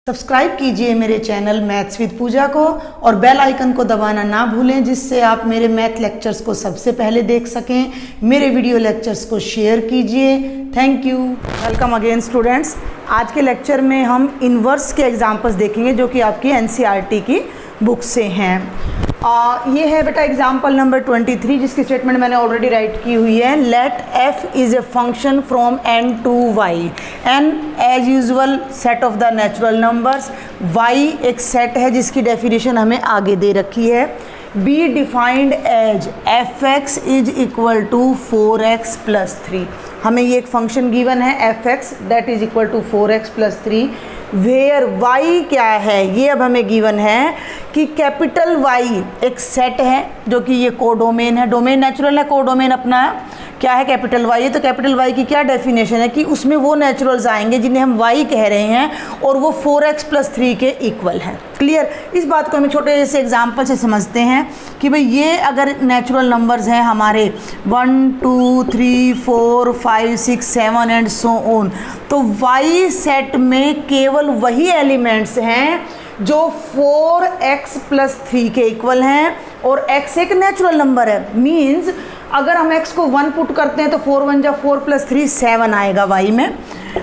Subscribe कीजिए मेरे channel maths with पूजा को और बेल आइकन को दबाना ना भूलें, जिससे आप मेरे मैथ लेक्चर्स को सबसे पहले देख सकें। मेरे वीडियो लेक्चर्स को शेयर कीजिए। Thank you. Welcome again students. आज के लेक्चर में हम इन्वर्स के एग्जांपल्स देखेंगे जो कि आपकी एनसीईआरटी की बुक से हैं। ये है बेटा एग्जाम्पल नंबर 23, जिसकी स्टेटमेंट मैंने ऑलरेडी राइट की हुई है। Let f is a function from n to y, n as usual set of the natural numbers, y एक सेट है जिसकी डेफिनेशन हमें आगे दे रखी है। Be defined as fx is equal to 4x plus 3। हमें ये एक फंक्शन गिवन है fx that is equal to 4x plus 3, where y क्या है ये अब हमें गिवन है कि कैपिटल Y एक सेट है जो कि ये कोडोमेन है। डोमेन नेचुरल है, कोडोमेन अपना क्या है कैपिटल Y है। तो कैपिटल Y की क्या डेफिनेशन है कि उसमें वो नेचुरल्स आएंगे जिन्हें हम y कह रहे हैं और वो 4x प्लस 3 के इक्वल है। क्लियर। इस बात को हम छोटे से एग्जाम्पल से समझते हैं कि भाई ये अगर नेचुरल नंबर्स हैं हमारे 1 2 3 4 5 6 7 एंड सो ऑन, तो y सेट में केवल वही एलिमेंट्स हैं जो 4x प्लस 3 के इक्वल हैं और x एक नेचुरल नंबर है। मीन्स अगर हम x को 1 पुट करते हैं तो 4 1 जा 4 प्लस 3 7 आएगा y में।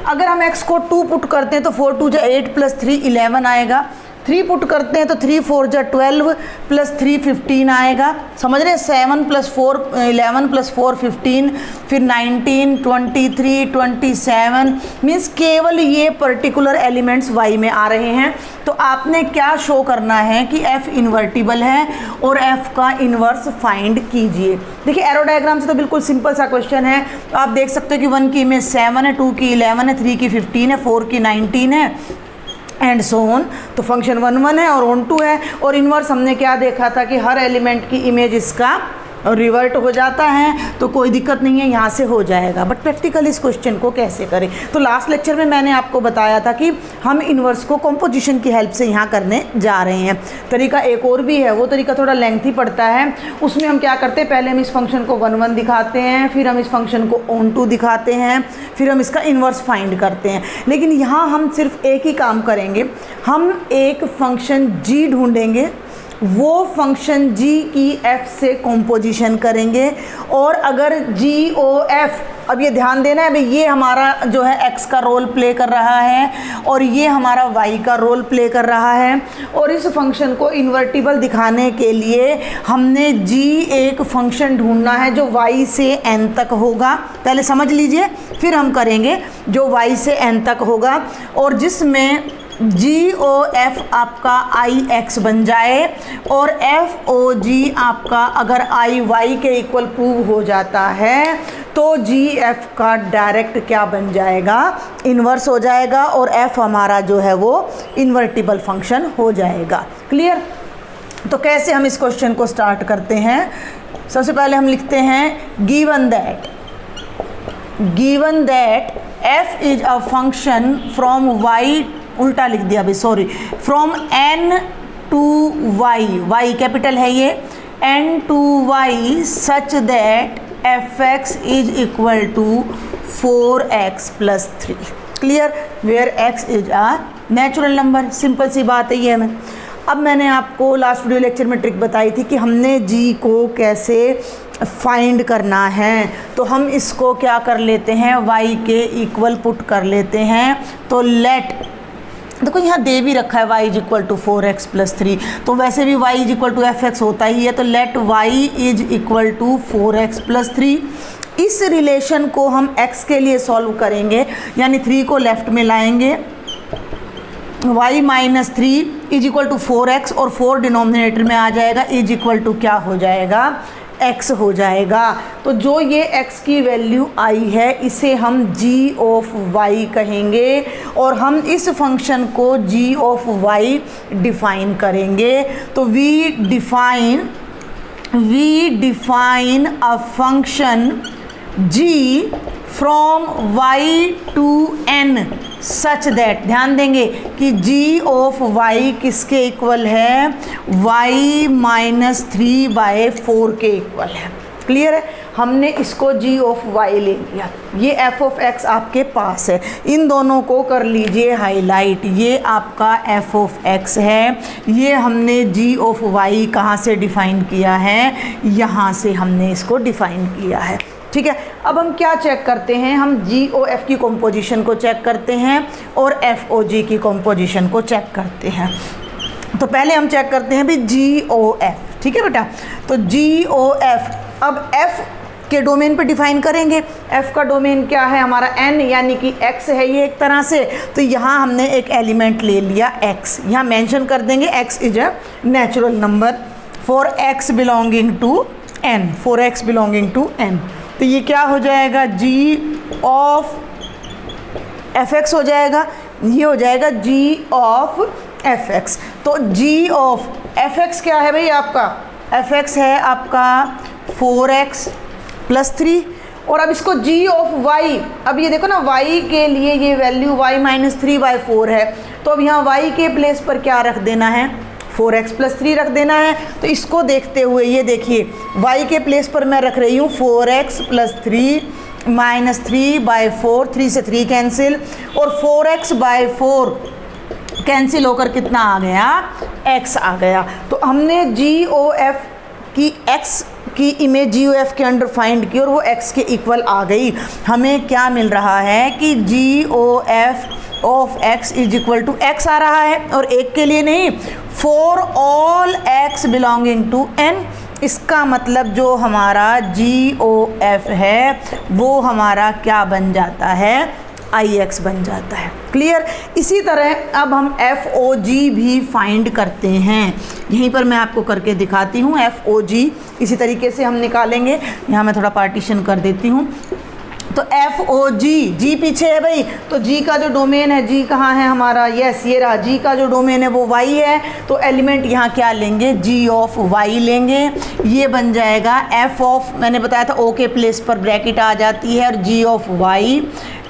अगर हम x को 2 पुट करते हैं तो 4 2 जा 8 प्लस 3 11 आएगा। 3 पुट करते हैं तो 3 4 जा 12 प्लस 3 15 आएगा। समझ रहे हैं। 7 प्लस 4 11 प्लस 4 15, फिर 19 23 27, मीन्स केवल ये पर्टिकुलर एलिमेंट्स y में आ रहे हैं। तो आपने क्या शो करना है कि f इन्वर्टिबल है और f का इन्वर्स फाइंड कीजिए। देखिए एरो डायग्राम से तो बिल्कुल सिंपल सा क्वेश्चन है। तो आप देख सकते हो कि 1 की इमेज 7 है, 2 की 11 है, 3 की 15 है, 4 की 19 है एंड सो ऑन। तो फंक्शन 1 1 है और ऑन 2 है। और इन्वर्स हमने क्या देखा था कि हर एलिमेंट की इमेज इसका रिवर्ट हो जाता है, तो कोई दिक्कत नहीं है, यहाँ से हो जाएगा। बट प्रैक्टिकल इस क्वेश्चन को कैसे करें, तो लास्ट लेक्चर में मैंने आपको बताया था कि हम इन्वर्स को कंपोजिशन की हेल्प से यहाँ करने जा रहे हैं। तरीका एक और भी है, वो तरीका थोड़ा लेंथी पड़ता है। उसमें हम क्या करते हैं, पहले हम इस फंक्शन को 1 1 दिखाते हैं, फिर हम इस फंक्शन को ऑन 2 दिखाते हैं, फिर हम इसका इन्वर्स फाइंड करते हैं। लेकिन यहाँ हम सिर्फ एक ही काम करेंगे, हम एक फंक्शन g ढूंढेंगे, वो फंक्शन g की f से कॉम्पोजिशन करेंगे। और अगर g o f, अब ये ध्यान देना है भाई, ये हमारा जो है x का रोल प्ले कर रहा है और ये हमारा y का रोल प्ले कर रहा है। और इस फंक्शन को इन्वर्टिबल दिखाने के लिए हमने g एक फंक्शन ढूंढना है जो y से n तक होगा। पहले समझ लीजिए, फिर हम करेंगे। जो y से n तक होगा और जिसमें GOF आपका IX बन जाए और FOG आपका अगर IY के इक्वल प्रूव हो जाता है तो GF का डायरेक्ट क्या बन जाएगा, इन्वर्स हो जाएगा और F हमारा जो है वो इन्वर्टिबल फंक्शन हो जाएगा। क्लियर। तो कैसे हम इस क्वेश्चन को स्टार्ट करते हैं। सबसे पहले हम लिखते हैं given that F is a function from y, उल्टा लिख दिया भाई, sorry, from n to y capital है ये, n to y such that fx is equal to 4x plus 3। Clear. Where x is a natural number. Simple सी बात है ये हमें। अब मैंने आपको लास्ट वीडियो लेक्चर में ट्रिक बताई थी कि हमने g को कैसे फाइंड करना है। तो हम इसको क्या कर लेते हैं, y के इक्वल पुट कर लेते हैं। तो लेट, देखो यहाँ दे भी रखा है y is equal to 4x plus 3, तो वैसे भी y is equal to fx होता ही है। तो let y is equal to 4x plus 3। इस रिलेशन को हम x के लिए सॉल्व करेंगे, यानी 3 को लेफ्ट में लाएंगे, y minus 3 is equal to 4x और 4 डिनोमिनेटर में आ जाएगा, इज इक्वल टू क्या हो जाएगा, x हो जाएगा। तो जो ये x की वैल्यू आई है इसे हम g ऑफ y कहेंगे और हम इस फंक्शन को g ऑफ y डिफाइन करेंगे। तो we define a function g from y to n such that, ध्यान देंगे कि g ऑफ y किसके इक्वल है, y माइनस 3/4 के इक्वल है। क्लियर है। हमने इसको g ऑफ y ले लिया, ये f ऑफ x आपके पास है। इन दोनों को कर लीजिए हाईलाइट, ये आपका f ऑफ x है, ये हमने g ऑफ y कहाँ से डिफ़ाइन किया है, यहाँ से हमने इसको डिफ़ाइन किया है। ठीक है, अब हम क्या चेक करते हैं, हम GOF की कॉम्पोजिशन को चेक करते हैं और FOG की कॉम्पोजिशन को चेक करते हैं। तो पहले हम चेक करते हैं भी GOF, ठीक है बेटा। तो GOF अब F के डोमेन पे डिफाइन करेंगे। F का डोमेन क्या है हमारा n, यानी कि x है ये एक तरह से। तो यहाँ हमने एक एलिमेंट ले लिया x, यहाँ मेंशन कर देंगे x is a natural number for x belonging to n, for x belonging to n। तो ये क्या हो जाएगा, g ऑफ fx हो जाएगा, ये हो जाएगा g ऑफ fx। तो g ऑफ fx क्या है भाई आपका, fx है आपका 4x + 3, और अब इसको g ऑफ y, अब ये देखो ना y के लिए ये वैल्यू y - 3/4 है, तो अब यहाँ y के प्लेस पर क्या रख देना है, 4x + 3 रख देना है। तो इसको देखते हुए ये देखिए y के प्लेस पर मैं रख रही हूँ 4x + 3 - 3/4, 3 से 3 कैंसिल, और 4x/4 कैंसिल होकर कितना आ गया, x आ गया। तो हमने GOF की x की इमेज GOF के अंडर फाइंड की और वो x के इक्वल आ गई। हमें क्या मिल रहा है कि GOF of x is equal to x आ रहा है, और एक के लिए नहीं, for all x belonging to n। इसका मतलब जो हमारा GOF है वो हमारा क्या बन जाता है, IX बन जाता है। क्लियर। इसी तरह अब हम FOG भी फाइंड करते हैं, यहीं पर मैं आपको करके दिखाती हूँ। FOG इसी तरीके से हम निकालेंगे, यहाँ मैं थोड़ा पार्टीशन कर देती हूँ। तो FOG, G पीछे है भाई, तो G का जो डोमेन है, G कहाँ है हमारा, यस ये रहा, G का जो डोमेन है वो Y है। तो एलिमेंट यहाँ क्या लेंगे, G ऑफ Y लेंगे, ये बन जाएगा F ऑफ, मैंने बताया था O के प्लेस पर ब्रैकेट आ जाती है, और G of Y,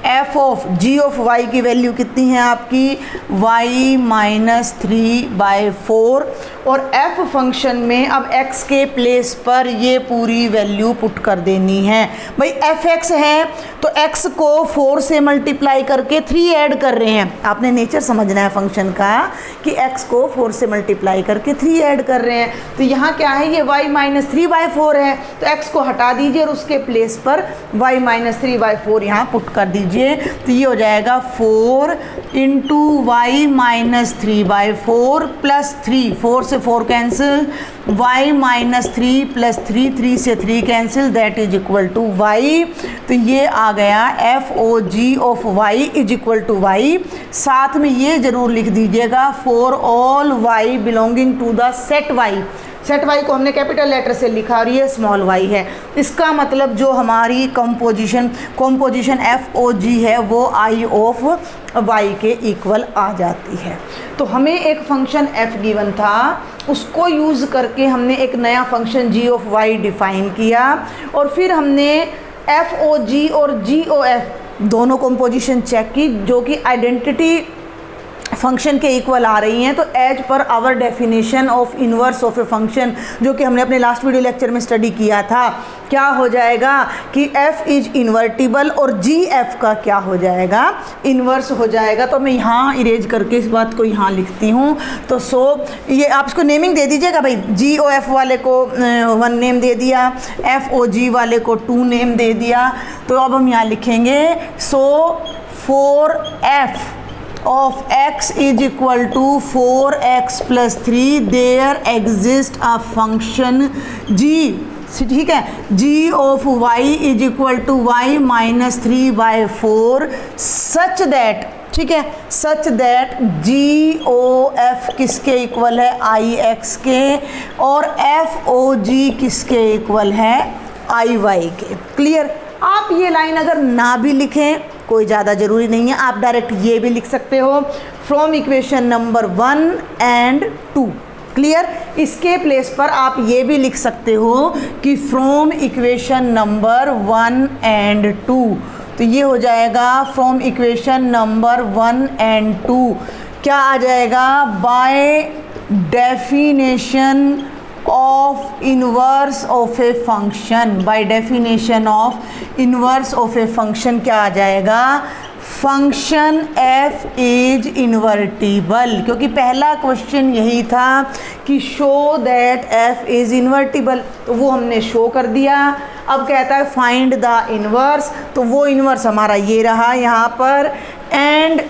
F of G of Y की वैल्यू कितनी है आपकी, Y - 3/4, और F फंक्शन में अब x के प्लेस पर ये पूरी वैल्यू पुट कर देनी है। भाई fx है तो x को 4 से मल्टीप्लाई करके 3 ऐड कर रहे हैं। आपने नेचर समझना है फंक्शन का कि x को 4 से मल्टीप्लाई करके 3 ऐड कर रहे हैं। तो यहाँ क्या है, ये y - 3/4 है, तो x को हटा दीजिए और उसके प्लेस पर y - 3/4 यहाँ पुट कर दीजिए। तो ये हो जाएगा 4 × y - 3/4 + 3, 4 से 4 कैंसिल, y - 3 + 3, 3 से 3 cancel, that is equal to y। तो ये आ गया FOG of y is equal to y। साथ में ये जरूर लिख दीजिएगा for all y belonging to the set y। Set y को हमने कैपिटल लेटर से लिखा और ये स्मॉल y है। इसका मतलब जो हमारी कॉम्पोजिशन FOG है वो I ऑफ y के इक्वल आ जाती है। तो हमें एक फंक्शन f गिवन था, उसको यूज़ करके हमने एक नया function g of y define किया, और फिर हमने FOG और GOF दोनों कॉम्पोजिशन चेक की जो कि आइडेंटिटी फंक्शन के इक्वल आ रही हैं। तो as per our definition of inverse of a function, जो कि हमने अपने लास्ट वीडियो लेक्चर में स्टडी किया था, क्या हो जाएगा कि f इज इन्वर्टिबल और GF का क्या हो जाएगा, इन्वर्स हो जाएगा। तो मैं यहाँ इरेज करके इस बात को यहाँ लिखती हूँ। तो ये आप इसको नेमिंग दे दीजिएगा भाई, GOF वाले को 1 नेम दे दिया, FOG वाले को 2 नेम दे दिया। तो अब हम यहाँ लिखेंगे for f of x is equal to 4x + 3 there exists a function g, ठीक है, g of y is equal to y - 3/4 such that, ठीक है, सच दैट GOF किसके इक्वल है, IX के, और FOG किसके इक्वल है, IY के। क्लियर। आप ये लाइन अगर ना भी लिखें कोई ज़्यादा ज़रूरी नहीं है, आप डायरेक्ट ये भी लिख सकते हो, from equation number 1 and 2। Clear. इसके प्लेस पर आप ये भी लिख सकते हो कि फ्रॉम इक्वेशन नंबर 1 and 2। तो ये हो जाएगा फ्रॉम इक्वेशन नंबर 1 and 2 क्या आ जाएगा, by definition of inverse of a function. By definition of inverse of a function क्या आ जाएगा, फंक्शन f इज इन्वर्टिबल, क्योंकि पहला क्वेश्चन यही था कि show that f is invertible, तो वो हमने शो कर दिया। अब कहता है फाइंड द इनवर्स, तो वो इनवर्स हमारा ये रहा यहाँ पर, एंड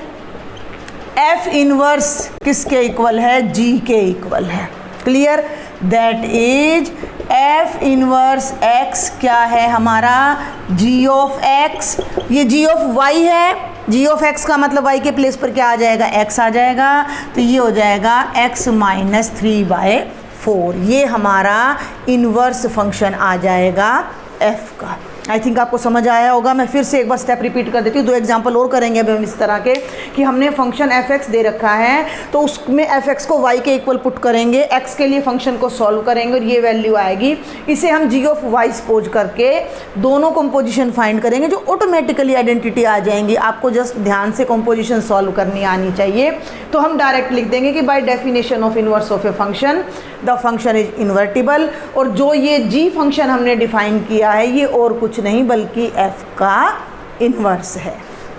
f इनवर्स किसके इक्वल है, g के इक्वल है। Clear, that is f inverse x क्या है हमारा, g ऑफ x, ये g ऑफ y है, g ऑफ x का मतलब y के प्लेस पर क्या आ जाएगा, x आ जाएगा, तो ये हो जाएगा x माइनस 3/4, ये हमारा इनवर्स फंक्शन आ जाएगा f का। आई थिंक आपको समझ आया होगा। मैं फिर से एक बार स्टेप रिपीट कर देती हूँ, 2 एग्जांपल और करेंगे अभी हम इस तरह के, कि हमने फंक्शन f(x) दे रखा है, तो उसमें f(x) को y के इक्वल पुट करेंगे, x के लिए फंक्शन को सॉल्व करेंगे और ये वैल्यू आएगी। इसे हम g ऑफ y सपोज करके दोनों कंपोजिशन फाइंड करेंगे, जो ऑटोमेटिकली आइडेंटिटी आ जाएंगी। आपको जस्ट ध्यान से कंपोजिशन सॉल्व करनी आनी चाहिए। तो हम डायरेक्ट लिख देंगे कि by definition of inverse of a function the function is invertible, और जो ये g फंक्शन हमने डिफाइन किया है ये और कुछ नहीं बल्कि f का इनवर्स है।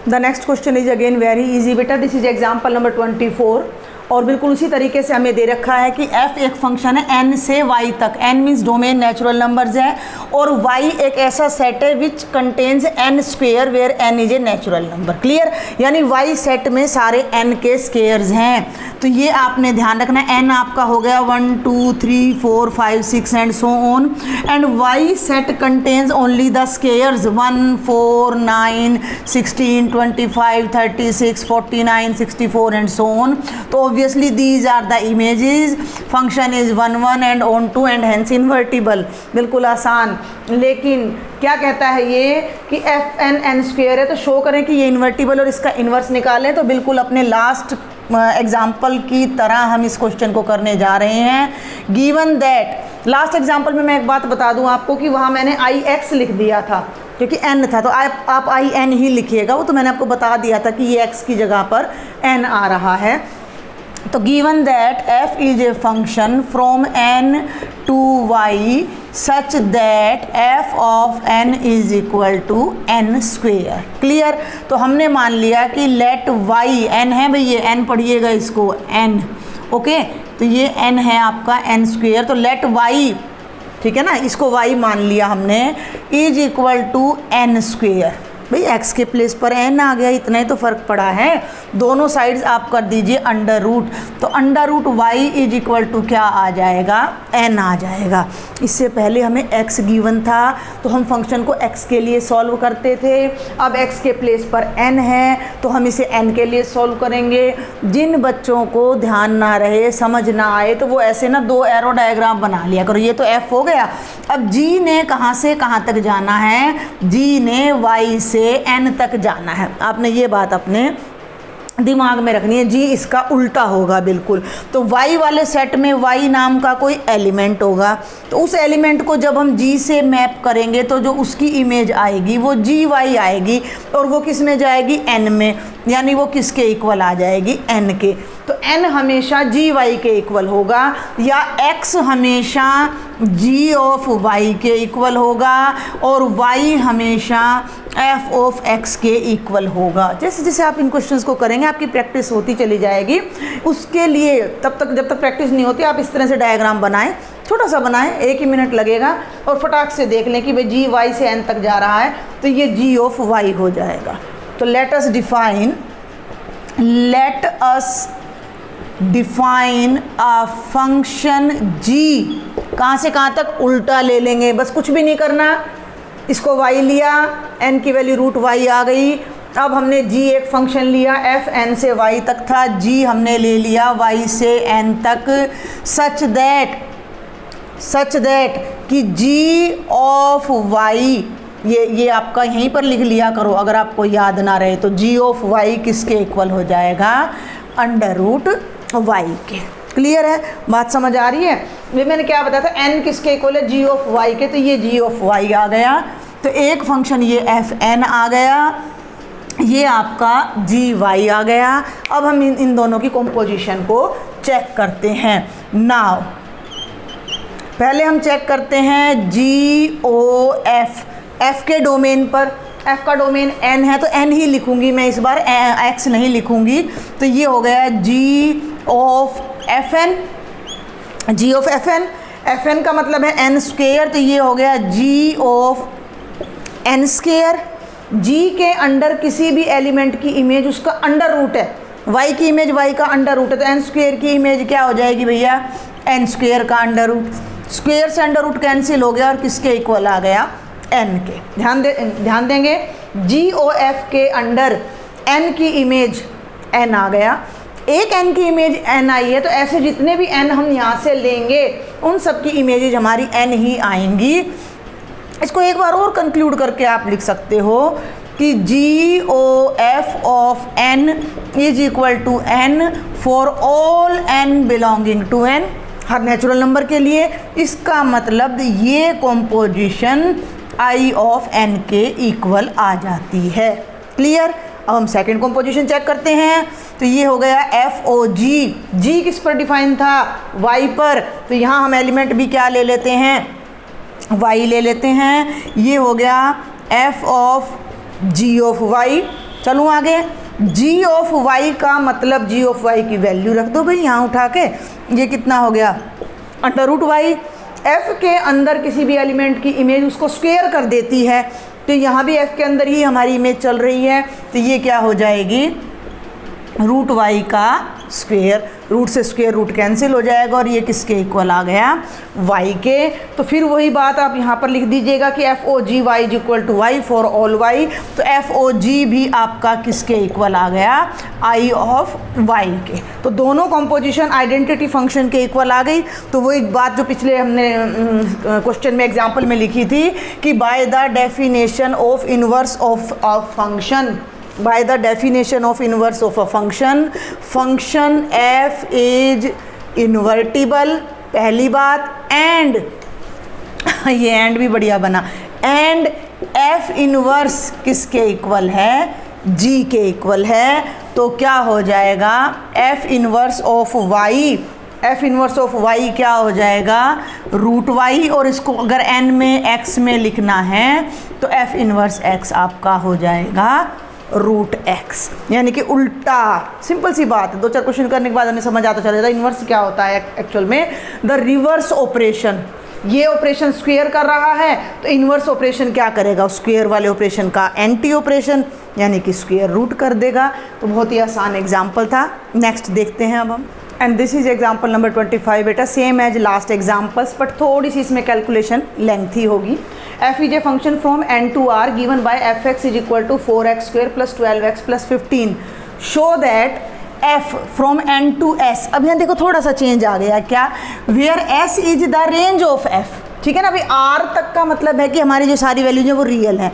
The next question is again very easy बेटा, दिस इज एग्जांपल नंबर 24, और बिल्कुल उसी तरीके से हमें दे रखा है कि f एक फंक्शन है n से y तक, n means domain natural numbers है, और y एक ऐसा सेट है which contains n square where n is a natural number. Clear, यानी y सेट में सारे n के स्क्वेयर्स हैं। तो ये आपने ध्यान रखना, n आपका हो गया 1 2 3 4 5 6 and so on, and y set contains only the squares 1 4 9 16 25 36 49 64 and so on. तो obviously these are the images, function is 1 1 and on 2 and hence invertible। बिल्कुल आसान, लेकिन क्या कहता है ये कि f n स्क्वेयर है, तो शो करें कि ये इन्वर्टिबल और इसका इन्वर्स निकालें। तो बिल्कुल अपने लास्ट एग्जाम्पल की तरह हम इस क्वेश्चन को करने जा रहे हैं। गिवन दैट, लास्ट एग्जाम्पल में मैं एक बात बता दूं आपको कि वहाँ मैंने ix लिख दिया था क्योंकि n था, तो आप i n ही लिखिएगा, वो तो मैंने आपको बता दिया था कि ये x की जगह पर n आ रहा है। तो given that f is a function from n to y such that f of n is equal to n square. Clear, तो हमने मान लिया कि लेट y, n है भाई, ये n पढ़िएगा इसको, n, ओके, तो ये n है आपका n स्क्वेयर, तो लेट y, ठीक है ना, इसको y मान लिया हमने, is equal to n square. भाई x के प्लेस पर n आ गया, इतना ही तो फ़र्क पड़ा है। दोनों साइड्स आप कर दीजिए अंडर रूट, तो under root y is equal to क्या आ जाएगा, n आ जाएगा। इससे पहले हमें x गिवन था तो हम फंक्शन को x के लिए सॉल्व करते थे, अब x के प्लेस पर n है तो हम इसे n के लिए सॉल्व करेंगे। जिन बच्चों को ध्यान ना रहे, समझ ना आए, तो वो ऐसे ना 2 एरो डायग्राम बना लिया करो। ये तो f हो गया, अब g ने कहाँ से कहाँ तक जाना है, g ने y से n तक जाना है। आपने ये बात अपने दिमाग में रखनी है, जी इसका उल्टा होगा बिल्कुल। तो y वाले सेट में y नाम का कोई एलिमेंट होगा, तो उस एलिमेंट को जब हम g से मैप करेंगे तो जो उसकी इमेज आएगी वो gy आएगी, और वो किस में जाएगी, n में, यानी वो किसके इक्वल आ जाएगी, n के। तो n हमेशा gy के इक्वल होगा, या x हमेशा g ऑफ y के इक्वल होगा, और y हमेशा f ऑफ x के इक्वल होगा। जैसे जैसे आप इन क्वेश्चंस को करेंगे आपकी प्रैक्टिस होती चली जाएगी। उसके लिए तब तक, जब तक प्रैक्टिस नहीं होती, आप इस तरह से डायग्राम बनाएं, छोटा सा बनाएं, 1 ही मिनट लगेगा, और फटाक से देख लें कि भाई जी y से n तक जा रहा है, तो ये g ऑफ y हो जाएगा। तो let us define a function g, कहाँ से कहाँ तक उल्टा ले लेंगे, बस कुछ भी नहीं करना। इसको y लिया, n की वैल्यू रूट y आ गई। अब हमने g एक फंक्शन लिया, f n से y तक था, g हमने ले लिया y से n तक, सच दैट कि g ऑफ y, ये आपका यहीं पर लिख लिया करो अगर आपको याद ना रहे, तो g ऑफ y किसके इक्वल हो जाएगा, अंडर रूट y के। क्लियर है, बात समझ आ रही है। ये मैंने क्या बताया था, n किसके इक्वल है, g ऑफ y के, तो ये g ऑफ y आ गया। तो एक फंक्शन ये f n आ गया, ये आपका g y आ गया। अब हम इन दोनों की कंपोजिशन को चेक करते हैं। नाउ पहले हम चेक करते हैं GOF, F के डोमेन पर। F का डोमेन N है तो N ही लिखूंगी मैं, इस बार X नहीं लिखूंगी। तो ये हो गया G ऑफ FN। FN का मतलब है N स्क्वेयर, तो ये हो गया G of N square. G के अंडर किसी भी एलिमेंट की इमेज उसका अंडर रूट है, Y की इमेज Y का अंडर रूट है, तो N स्क्वेयर की इमेज क्या हो जाएगी भैया, N स्क्वेयर का अंडर रूट। स्क्वेयर से अंडर रूट कैंसिल हो गया और किसके इक्वल आ गया, N के। ध्यान देंगे, GOF के अंडर N की इमेज N आ गया, एक N की इमेज N आई है, तो ऐसे जितने भी N हम यहाँ से लेंगे उन सब की इमेजेज हमारी N ही आएंगी। इसको एक बार और कंक्लूड करके आप लिख सकते हो कि GOF of N is equal to N for all N belonging to N, हर नेचुरल नंबर के लिए। इसका मतलब ये कॉम्पोजिशन I ऑफ N के इक्वल आ जाती है। क्लियर। अब हम सेकंड कॉम्पोजिशन चेक करते हैं। तो ये हो गया FOG, G किस पर डिफाइन था, Y पर, तो यहाँ हम एलिमेंट भी क्या ले लेते हैं, Y ले लेते हैं। ये हो गया F of G of Y। चलूँ आगे, G ऑफ Y का मतलब G ऑफ Y की वैल्यू रख दो भाई यहाँ उठा के, ये कितना हो गया, अंडर रूट Y। F के अंदर किसी भी एलिमेंट की इमेज उसको स्क्वेयर कर देती है, तो यहाँ भी F के अंदर ही हमारी इमेज चल रही है, तो ये क्या हो जाएगी, रूट Y का स्क्वेयर। रूट से स्क्वेयर रूट कैंसिल हो जाएगा और ये किसके इक्वल आ गया, Y के। तो फिर वही बात आप यहाँ पर लिख दीजिएगा कि FOG Y is equal to Y for all Y। तो FOG भी आपका किसके इक्वल आ गया, I ऑफ Y के। तो दोनों कॉम्पोजिशन आइडेंटिटी फंक्शन के इक्वल आ गई। तो वो एक बात जो पिछले हमने क्वेश्चन में एग्जाम्पल में लिखी थी कि by the definition of inverse of a function, by the definition of inverse of a function, function f is invertible, पहली बात, and ये and भी बढ़िया बना, and f इनवर्स किसके इक्वल है, g के इक्वल है। तो क्या हो जाएगा, f inverse of y, f inverse of y क्या हो जाएगा, रूट y, और इसको अगर n में x में लिखना है तो f इनवर्स x आपका हो जाएगा रूट x, यानी कि उल्टा। सिंपल सी बात है, दो चार क्वेश्चन करने के बाद हमें समझ आता चला जाता है इन्वर्स क्या होता है एक्चुअल में, द रिवर्स ऑपरेशन। ये ऑपरेशन स्क्वेयर कर रहा है तो इन्वर्स ऑपरेशन क्या करेगा, स्क्वेयर वाले ऑपरेशन का एंटी ऑपरेशन, यानी कि स्क्वेयर रूट कर देगा। तो बहुत ही आसान एग्जाम्पल था। नेक्स्ट देखते हैं अब हम, and this is example number 25 बेटा, same as last examples but थोड़ी सी इसमें कैलकुलेशन लेंथी होगी। f is a function from n to r given by fx is equal to 4x square plus 12x plus 15. Show that f from n to s, अब यहाँ देखो थोड़ा सा change आ गया क्या, where s is the range of f, ठीक है ना। अभी r तक का मतलब है कि हमारी जो सारी वैल्यूज है वो रियल है,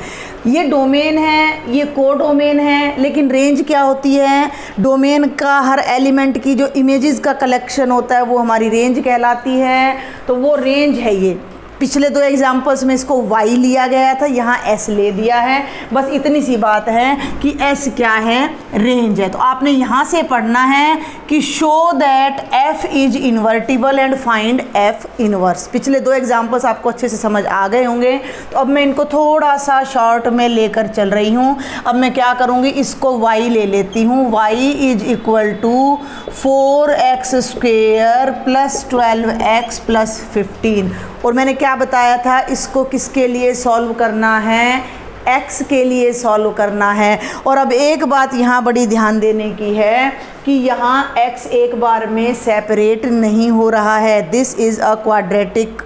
ये डोमेन है, ये को डोमेन है, लेकिन रेंज क्या होती है, डोमेन का हर एलिमेंट की जो इमेजेस का कलेक्शन होता है वो हमारी रेंज कहलाती है। तो वो रेंज है ये। पिछले दो एग्जाम्पल्स में इसको y लिया गया था, यहाँ s ले दिया है। बस इतनी सी बात है कि s क्या है, रेंज है। तो आपने यहाँ से पढ़ना है कि show that f is invertible and find f inverse. पिछले दो एग्जाम्पल्स आपको अच्छे से समझ आ गए होंगे। तो अब मैं इनको थोड़ा सा शॉर्ट में लेकर चल रही हूँ। अब मैं क्या करूँगी, इसको y ले लेती हूँ, y is equal to 4x square plus 12x plus 15। और मैंने क्या बताया था, इसको किसके लिए सॉल्व करना है, x के लिए सॉल्व करना है। और अब एक बात यहाँ बड़ी ध्यान देने की है कि यहाँ x एक बार में सेपरेट नहीं हो रहा है। This is a quadratic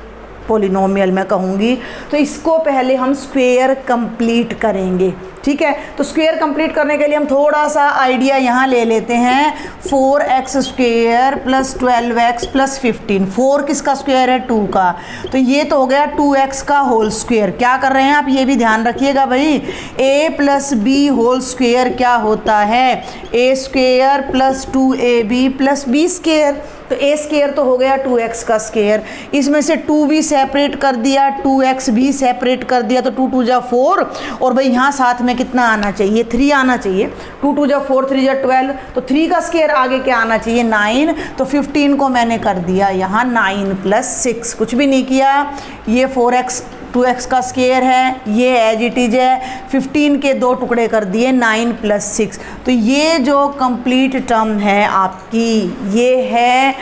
polynomial मैं कहूँगी। तो इसको पहले हम स्क्वेयर कंप्लीट करेंगे, ठीक है। तो स्क्वेयर कंप्लीट करने के लिए हम थोड़ा सा आइडिया यहाँ ले लेते हैं। 4x square plus 12x plus 15, 4 किसका स्क्वेयर है, 2 का। तो ये तो हो गया 2x का होल स्क्वेयर। क्या कर रहे हैं आप, ये भी ध्यान रखिएगा भाई, a plus B whole square क्या होता है, a square plus 2ab plus b square. तो ए स्क्वायर तो हो गया 2x का स्क्वायर, इसमें से 2 भी सेपरेट कर दिया, 2x भी सेपरेट कर दिया, तो 2 2 जा 4, और भाई यहाँ साथ में कितना आना चाहिए, 3 आना चाहिए, 2 2 जा 4, 3 जा 12, तो 3 का स्क्वायर आगे क्या आना चाहिए, 9, तो 15 को मैंने कर दिया यहाँ 9 + 6, कुछ भी नहीं किया, ये 4x 2x का स्क्वायर है, ये एज इट इज है, 15 के 2 टुकड़े कर दिए, 9 + 6, तो ये जो कंप्लीट टर्म है आपकी ये है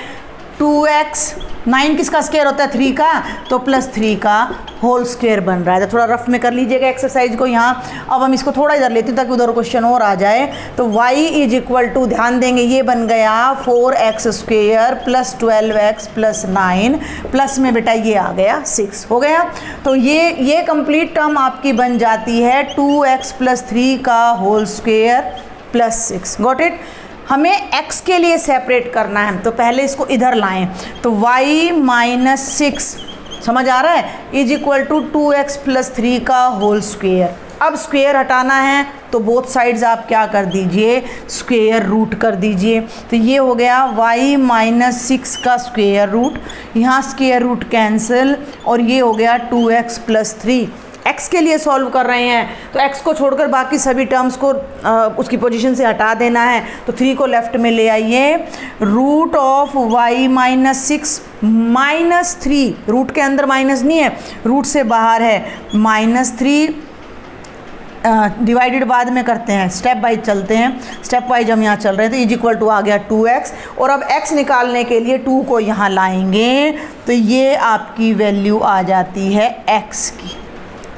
2x, 9 किसका स्क्वायर होता है, 3 का, तो +3 का होल स्क्वायर बन रहा है। तो थोड़ा रफ में कर लीजिएगा एक्सरसाइज को यहाँ। अब हम इसको थोड़ा इधर लेते हैं ताकि उधर क्वेश्चन और आ जाए। तो y = ध्यान देंगे ये बन गया 4x² + 12x + 9 प्लस में बेटा ये आ गया 6 हो गया। तो ये कंप्लीट टर्म आपकी बन जाती है 2x + 3 का होल स्क्वायर + 6। Got it. हमें x के लिए सेपरेट करना है तो पहले इसको इधर लाएं, तो y - 6 समझ आ रहा है = 2x + 3 का होल स्क्वायर। अब स्क्वायर हटाना है तो बोथ साइड्स आप क्या कर दीजिए, स्क्वायर रूट कर दीजिए। तो ये हो गया y - 6 का स्क्वायर रूट, यहाँ स्क्वायर रूट कैंसिल, और ये हो गया 2x + 3। x के लिए सॉल्व कर रहे हैं तो x को छोड़कर बाकी सभी टर्म्स को उसकी पोजीशन से हटा देना है। तो 3 को लेफ्ट में ले आइए, रूट ऑफ y - 6 - 3, रूट के अंदर माइनस नहीं है, रूट से बाहर है, -3 डिवाइडेड बाद में करते हैं, स्टेप वाइज चलते हैं, स्टेप वाइज हम यहाँ चल रहे हैं। तो = आ गया 2x, और अब x निकालने के लिए 2 को यहाँ लाएंगे तो ये आपकी वैल्यू आ जाती है x की।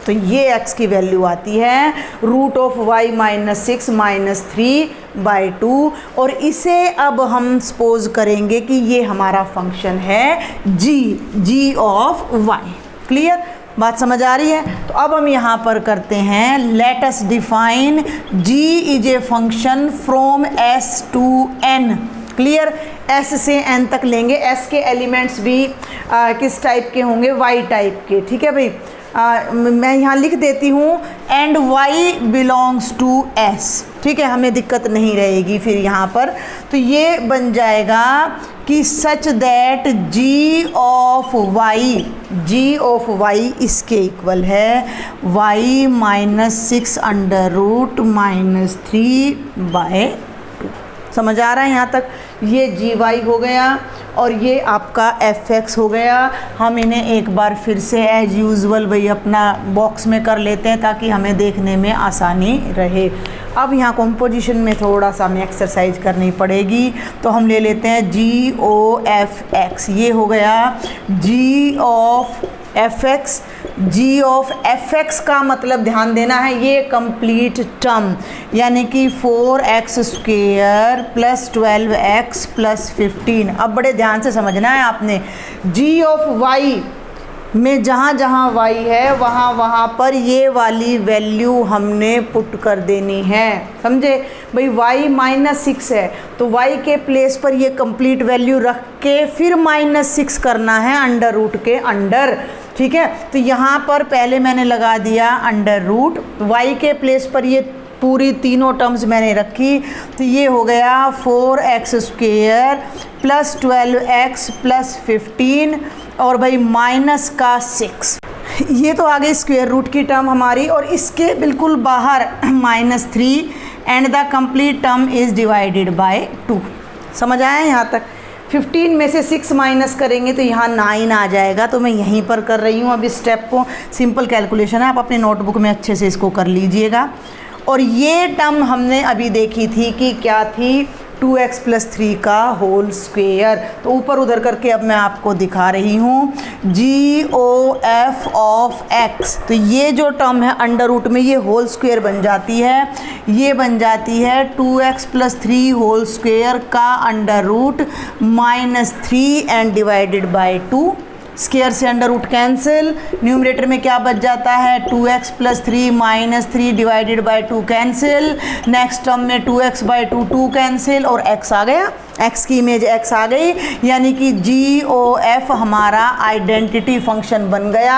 तो ये x की वैल्यू आती है रूट ऑफ y - 6 - 3/2, और इसे अब हम सपोज करेंगे कि ये हमारा फंक्शन है g ऑफ y। क्लियर, बात समझ आ रही है। तो अब हम यहाँ पर करते हैं, let us define g is a function from s to n। Clear, s से n तक लेंगे, s के एलिमेंट्स भी किस टाइप के होंगे, y टाइप के। ठीक है भाई, मैं यहाँ लिख देती हूँ and y belongs to s। ठीक है, हमें दिक्कत नहीं रहेगी फिर यहाँ पर। तो ये बन जाएगा कि such that g of y इसके इक्वल है y - 6 √- 3/2। समझ आ रहा है यहाँ तक। ये gy हो गया और ये आपका fx हो गया। हम इन्हें एक बार फिर से एज यूजुअल भाई अपना बॉक्स में कर लेते हैं ताकि हमें देखने में आसानी रहे। अब यहाँ कंपोजिशन में थोड़ा सा हमें एक्सरसाइज करनी पड़ेगी, तो हम ले लेते हैं g(f(x), ये हो गया g of fx। g of fx का मतलब ध्यान देना है ये कंप्लीट टर्म, यानी कि 4x² + 12x + 15। अब बड़े ध्यान से समझना है आपने, g ऑफ y में जहाँ जहाँ y है वहाँ वहाँ पर ये वाली वैल्यू हमने पुट कर देनी है। समझे भाई, y - 6 है तो y के प्लेस पर ये कंप्लीट वैल्यू रख के फिर -6 करना है अंडर रूट के अंडर। ठीक है, तो यहाँ पर पहले मैंने लगा दिया अंडर रूट, y के प्लेस पर ये पूरी तीनों टर्म्स मैंने रखी। तो ये हो गया 4x² + 12x + 15, और भाई -6। ये तो आ गई स्क्वायर रूट की टर्म हमारी, और इसके बिल्कुल बाहर -3 and the complete term is divided by 2। समझ आया यहाँ तक। 15 में से 6 माइनस करेंगे तो यहाँ 9 आ जाएगा। तो मैं यहीं पर कर रही हूँ अभी स्टेप को, सिंपल कैलकुलेशन है, आप अपने नोटबुक में अच्छे से इसको कर लीजिएगा। और ये टर्म हमने अभी देखी थी कि क्या थी, 2x + 3 का होल स्क्वायर। तो ऊपर उधर करके अब मैं आपको दिखा रही हूँ g(f of x)। तो ये जो टर्म है अंडर रूट में ये होल स्क्वायर बन जाती है, ये बन जाती है 2x + 3 होल स्क्वायर का under root -3 and divided by 2। Square से अंडर रूट कैंसिल, न्यूमरेटर में क्या बच जाता है, 2x + 3 - 3 divided by 2 cancel. Next term में 2x/2 2 कैंसिल, और x आ गया, x की इमेज x आ गई, यानी कि g(f) हमारा आइडेंटिटी फंक्शन बन गया।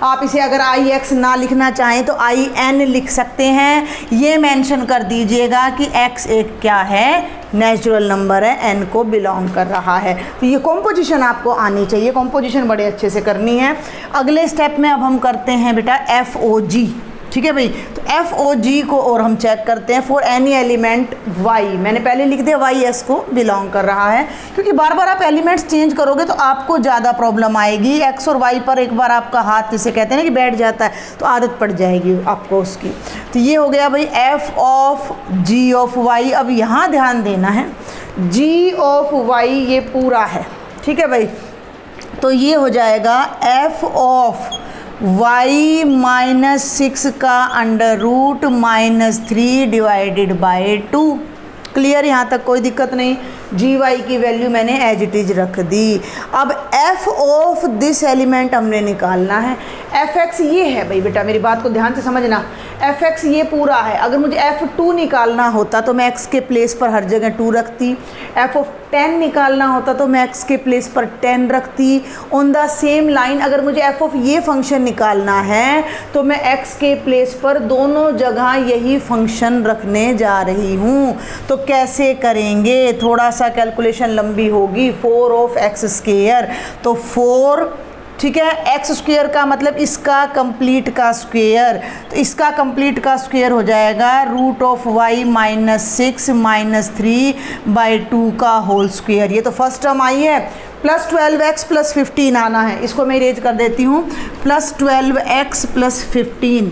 आप इसे अगर ix ना लिखना चाहें तो in लिख सकते हैं। ये मेंशन कर दीजिएगा कि x एक क्या है, नेचुरल नंबर है, n को बिलोंग कर रहा है। तो ये कॉम्पोजिशन आपको आनी चाहिए, कॉम्पोजिशन बड़े अच्छे से करनी है। अगले स्टेप में अब हम करते हैं बेटा FOG, ठीक है भाई। तो FOG को और हम चेक करते हैं फॉर एनी एलिमेंट y। मैंने पहले लिख दिया y s को बिलोंग कर रहा है, क्योंकि बार बार आप एलिमेंट्स चेंज करोगे तो आपको ज़्यादा प्रॉब्लम आएगी। x और y पर एक बार आपका हाथ जिसे कहते हैं ना कि बैठ जाता है, तो आदत पड़ जाएगी आपको उसकी। तो ये हो गया भाई f of g of y। अब यहाँ ध्यान देना है, g ऑफ y ये पूरा है, ठीक है भाई। तो ये हो जाएगा f ऑफ y माइनस 6 का under root -3 divided by 2। Clear, यहाँ तक कोई दिक्कत नहीं। जी वाई की वैल्यू मैंने एज इट इज रख दी। अब f ऑफ दिस एलिमेंट हमने निकालना है। fx ये है भाई बेटा, मेरी बात को ध्यान से समझना। fx ये पूरा है। अगर मुझे f2 निकालना होता तो मैं x के प्लेस पर हर जगह 2 रखती। f ऑफ 10 निकालना होता तो मैं x के प्लेस पर 10 रखती। ऑन द सेम लाइन अगर मुझे f ऑफ ये फंक्शन निकालना है तो मैं x के प्लेस पर दोनों जगह यही फंक्शन रखने जा रही हूँ। तो कैसे करेंगे, थोड़ा सा कैलकुलेशन लंबी होगी। 4 ऑफ एक्स स्क्वायर, तो 4, ठीक है। एक्स स्क्वायर का मतलब इसका कंप्लीट का स्क्वायर, तो इसका कंप्लीट का स्क्वायर हो जाएगा रूट ऑफ y -6 -3 बाई 2 का होल स्क्वायर। ये तो फर्स्ट टर्म आई है। प्लस 12x प्लस 15 आना है, इसको मैं इरेज कर देती हूँ। Plus 12x plus 15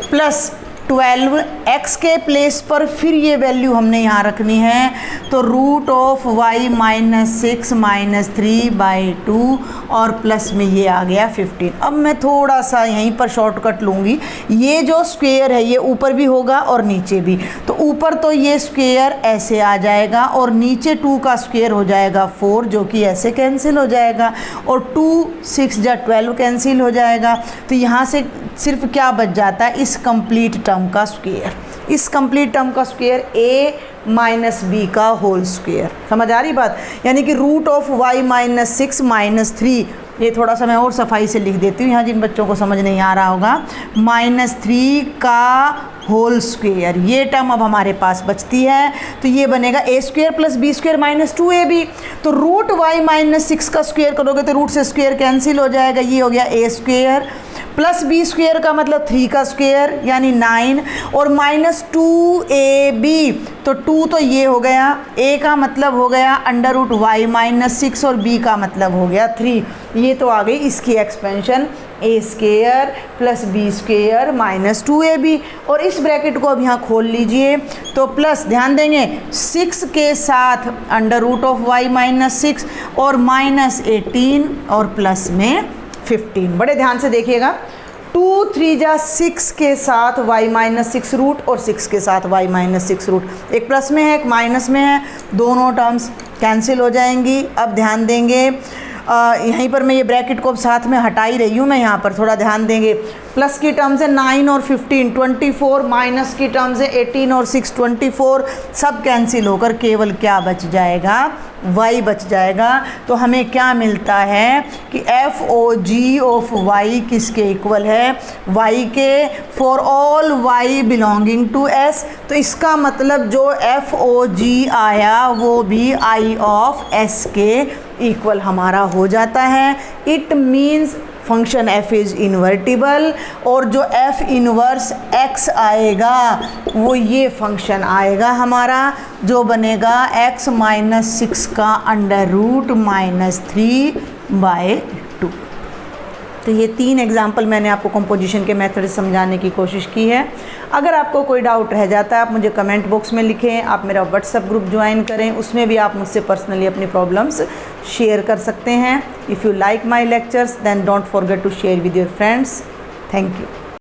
plus 12x के प्लेस पर फिर ये वैल्यू हमने यहाँ रखनी है। तो रूट ऑफ y -6 -3 बाई 2 और प्लस में ये आ गया 15। अब मैं थोड़ा सा यहीं पर शॉर्टकट लूँगी। ये जो स्क्वायर है ये ऊपर भी होगा और नीचे भी। तो ऊपर तो ये स्क्वायर ऐसे आ जाएगा और नीचे 2 का स्क्वायर हो जाएगा 4, जो कि ऐसे कैंसिल हो जाएगा। और 2 6 जा 12 कैंसिल हो जाएगा। तो यहाँ से सिर्फ क्या बच जाता है, इस कंप्लीट टर्म का स्क्वायर। इस कंप्लीट टर्म का स्क्वायर a माइनस बी का होल स्क्वायर। समझ आ रही बात? यानी कि रूट ऑफ y -6 -3, ये थोड़ा सा मैं और सफाई से लिख देती हूँ यहाँ जिन बच्चों को समझ नहीं आ रहा होगा। -3 का होल स्क्वायर, ये टर्म अब हमारे पास बचती है। तो ये बनेगा a square plus B square -2ab। तो रूट y -6 का स्क्वायर करोगे तो रूट से स्क्वायर कैंसिल हो जाएगा। ये हो गया a square plus B square का मतलब 3 का स्क्वायर यानी 9 और -2ab। तो 2 तो ये हो गया, a का मतलब हो गया अंडर रूट y -6 और b का मतलब हो गया 3। ये तो आ गई इसकी expansion a square plus B square -2ab। और इस ब्रैकेट को अब यहाँ खोल लीजिए। तो प्लस ध्यान देंगे 6 के साथ अंडर रूट ऑफ y -6 और -18 और प्लस में 15। बड़े ध्यान से देखिएगा। 2 3 जा 6 के साथ y -6 रूट और 6 के साथ y -6 रूट, एक प्लस में है एक माइनस में है, दोनों टर्म्स कैंसिल हो जाएंगी। अब ध्यान देंगे यहीं पर मैं ये ब्रैकेट को अब साथ में हटा ही रही हूँ मैं, यहाँ पर थोड़ा ध्यान देंगे। प्लस की टर्म्स है 9 और 15 24, माइनस की टर्म्स है 18 और 6 24, सब कैंसिल होकर केवल क्या बच जाएगा, y बच जाएगा। तो हमें क्या मिलता है कि FOG ऑफ y किसके इक्वल है, y के, for all y belonging to S। तो इसका मतलब जो FOG आया वो भी I ऑफ S के इक्वल हमारा हो जाता है। It means function f is invertible और जो f इनवर्स x आएगा वो ये फंक्शन आएगा हमारा, जो बनेगा x -6 का अंडर रूट -3 बाय 2। तो ये 3 एग्जाम्पल मैंने आपको कंपोजिशन के मेथड से समझाने की कोशिश की है। अगर आपको कोई डाउट रह जाता है आप मुझे कमेंट बॉक्स में लिखें, आप मेरा व्हाट्सएप ग्रुप ज्वाइन करें, उसमें भी आप मुझसे पर्सनली अपनी प्रॉब्लम्स शेयर कर सकते हैं। If you like my lectures then don't forget to share with your friends. Thank you.